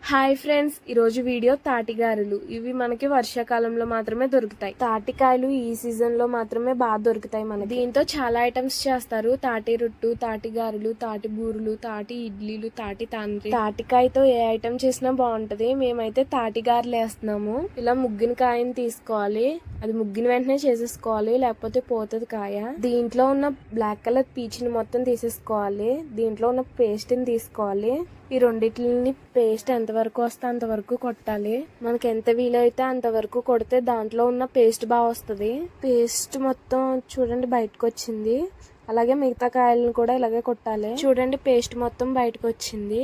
Hi friends, ఈరోజు video తాటిగారులు. ఇవి మనకి వర్షాకాలంలో మాత్రమే దొరుకుతాయి. తాటికాయలు ఈ సీజన్ లో మాత్రమే బాగా దొరుకుతాయి. మనకి దీంతో చాలా ఐటమ్స్ చేస్తారు. తాటి రొట్టు, తాటిగారులు, తాటి బూరులు, తాటి ఇడ్లీలు, తాటి తాండ్రి. తాటికాయతో ఏ ఐటమ్ చేసినా బాగుంటది. మేమైతే తాటిగారులు వేస్తున్నాము. ఇలా ముగ్గిన కాయని తీసుకోవాలి. అది ముగ్గిన వెంటనే చేసేసుకోవాలి, లేకపోతే పోతుంది కాయ. దీంట్లో ఉన్న బ్లాక్ కలర్ పీచుని మొత్తం తీసేసుకోవాలి. దీంట్లో ఉన్న పేస్ట్ ని తీసుకోవాలి. ఈ రెండిట్లని పేస్ట్ ఎంతవరకు వస్తే అంతవరకు కొట్టాలి. మనకి ఎంత వీలైతే అంతవరకు కొడితే దాంట్లో ఉన్న పేస్ట్ బాగా వస్తుంది. పేస్ట్ మొత్తం చూడండి బయటకు వచ్చింది. అలాగే మిగతా కాయలను కూడా ఇలాగే కొట్టాలి. చూడండి పేస్ట్ మొత్తం బయటకు వచ్చింది.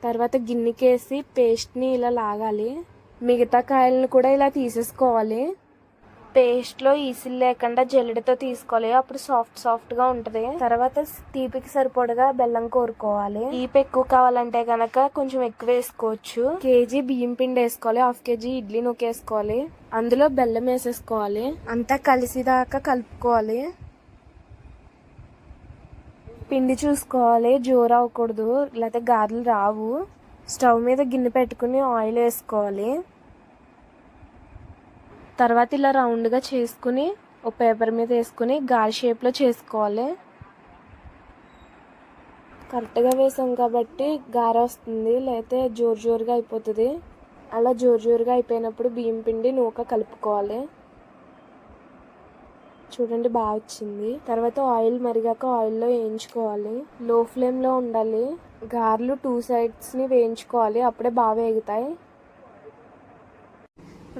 తర్వాత గిన్నెకేసి పేస్ట్ ని ఇలా లాగాలి. మిగతా కాయలను కూడా ఇలా తీసేసుకోవాలి. పేస్ట్ లో ఈసిల్ లేకుండా జల్లెడతో తీసుకోవాలి. అప్పుడు సాఫ్ట్ గా ఉంటది. తర్వాత తీపికి సరిపడగా బెల్లం కోరుకోవాలి. తీపి ఎక్కువ కావాలంటే గనక కొంచెం ఎక్కువ వేసుకోవచ్చు. కేజీ బియ్యం పిండి వేసుకోవాలి. హాఫ్ కేజీ ఇడ్లీ నూకేసుకోవాలి. అందులో బెల్లం వేసేసుకోవాలి. అంతా కలిసిదాకా కలుపుకోవాలి. పిండి చూసుకోవాలి, జోరు అవ్వకూడదు, లేకపోతే గారెలు రావు. స్టవ్ మీద గిన్నె పెట్టుకుని ఆయిల్ వేసుకోవాలి. తర్వాత ఇలా రౌండ్గా చేసుకుని ఒక పేపర్ మీద వేసుకుని గాలి షేప్లో చేసుకోవాలి. కరెక్ట్గా వేసాం కాబట్టి గారె వస్తుంది, లేకపోతే జోరుగా అయిపోతుంది. అలా జోరుగా అయిపోయినప్పుడు బియ్యం పిండి నూక కలుపుకోవాలి. చూడండి బాగా వచ్చింది. తర్వాత ఆయిల్ మరిగాక ఆయిల్లో వేయించుకోవాలి. లో ఫ్లేమ్లో ఉండాలి. గారెలు 2 సైడ్స్ని వేయించుకోవాలి, అప్పుడే బాగా వేగుతాయి.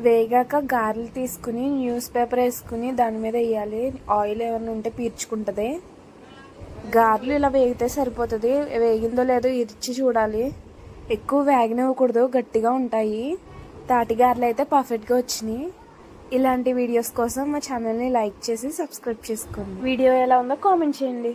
వేగాక గారెలు తీసుకుని న్యూస్ పేపర్ వేసుకుని దాని మీద వేయాలి. ఆయిల్ ఏమైనా ఉంటే పీల్చుకుంటుంది. గారెలు ఇలా వేగితే సరిపోతుంది. వేగిందో లేదో ఇరిచి చూడాలి. ఎక్కువ వేగనివ్వకూడదు, గట్టిగా ఉంటాయి. తాటి గారెలు అయితే పర్ఫెక్ట్గా వచ్చినాయి. ఇలాంటి వీడియోస్ కోసం మా ఛానల్ని లైక్ చేసి సబ్స్క్రైబ్ చేసుకోండి. వీడియో ఎలా ఉందో కామెంట్ చేయండి.